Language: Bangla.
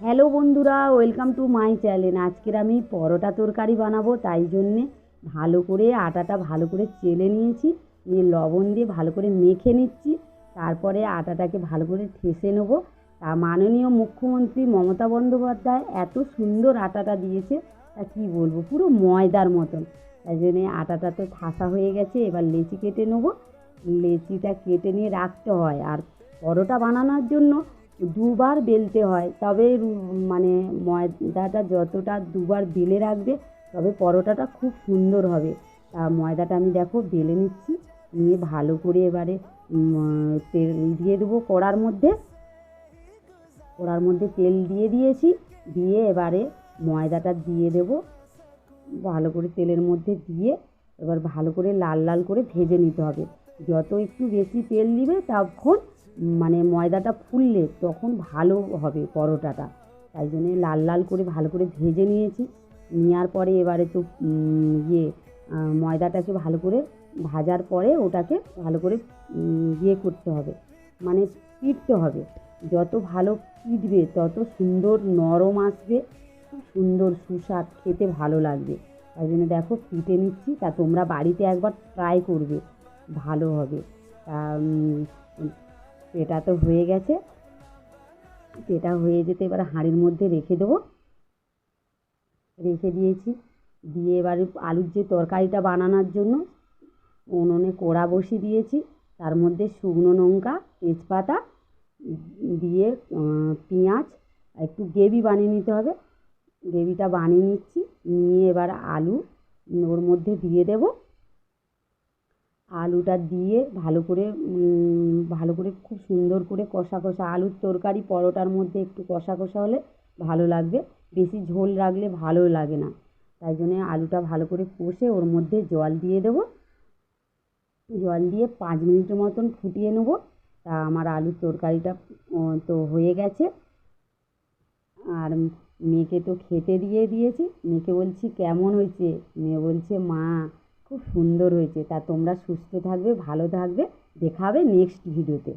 হ্যালো বন্ধুরা, ওয়েলকাম টু মাই চ্যানেল। আজকের আমি পরোটা তরকারি বানাবো, তাই জন্যে ভালো করে আটাটা ভালো করে চেলে নিয়েছি, নিয়ে লবণ দিয়ে ভালো করে মেখে নিচ্ছি। তারপরে আটাটাকে ভালো করে ঠেসে নেবো। তা মাননীয় মুখ্যমন্ত্রী মমতা বন্দ্যোপাধ্যায় এত সুন্দর আটাটা দিয়েছে, তা কী বলবো, পুরো ময়দার মতন। তাই জন্যে আটাটা তো ঠাসা হয়ে গেছে, এবার লেচি কেটে নেবো। লেচিটা কেটে নিয়ে রাখতে হয়, আর পরোটা বানানোর জন্য দুবার বেলতে হয়, তবে মানে ময়দাটা যতটা দুবার বেলে রাখবে তবে পরোটাটা খুব সুন্দর হবে। তা ময়দাটা আমি দেখো বেলে নিচ্ছি, নিয়ে ভালো করে এবারে তেল দিয়ে দেবো কড়ার মধ্যে তেল দিয়ে দিয়েছি, দিয়ে এবারে ময়দাটা দিয়ে দেবো ভালো করে তেলের মধ্যে দিয়ে। এবার ভালো করে লাল লাল করে ভেজে নিতে হবে। যত একটু বেশি তেল দিবে তখন মানে ময়দাটা ফুললে তখন ভালো হবে পরোটাটা। তাই জন্যে লাল লাল করে ভালো করে ভেজে নিয়েছি। নেওয়ার পরে এবারে তো ময়দাটাকে ভালো করে ভাজার পরে ওটাকে ভালো করে করতে হবে, মানে পিটতে হবে। যত ভালো পিটবে তত সুন্দর নরম আসবে, খুব সুন্দর সুস্বাদ, খেতে ভালো লাগবে। তাই জন্য দেখো পিটে নিচ্ছি। তা তোমরা বাড়িতে একবার ট্রাই করবে, ভালো হবে। তা পেটা তো হয়ে গেছে, পেটা হয়ে যেতে এবার হাঁড়ির মধ্যে রেখে দেবো। রেখে দিয়েছি, দিয়ে এবারে আলুর যে তরকারিটা বানানোর জন্য উনুনে কড়া বসিয়ে দিয়েছি। তার মধ্যে শুকনো লঙ্কা, তেজপাতা দিয়ে পেঁয়াজ, একটু গ্রেভি বানিয়ে নিতে হবে। গ্রেভিটা বানিয়ে নিচ্ছি, নিয়ে এবার আলু ওর মধ্যে দিয়ে দেব। আলুটা দিয়ে ভালো করে খুব সুন্দর করে কষা কষা, আলুর তরকারি পরোটার মধ্যে একটু কষা কষা হলে ভালো লাগবে, বেশি ঝোল রাখলে ভালো লাগে না। তাই জন্যে আলুটা ভালো করে কষে ওর মধ্যে জল দিয়ে দেবো। জল দিয়ে 5 মিনিটের মতন ফুটিয়ে নেবো। তা আমার আলুর তরকারিটা তো হয়ে গেছে। আর মেয়েকে তো খেতে দিয়ে দিয়েছি। মেয়েকে বলছি কেমন হয়েছে, মেয়ে বলছে মা খুব সুন্দর হয়েছে। তা তোমরা সুস্থ থাকবে, ভালো থাকবে, দেখা হবে নেক্সট ভিডিওতে।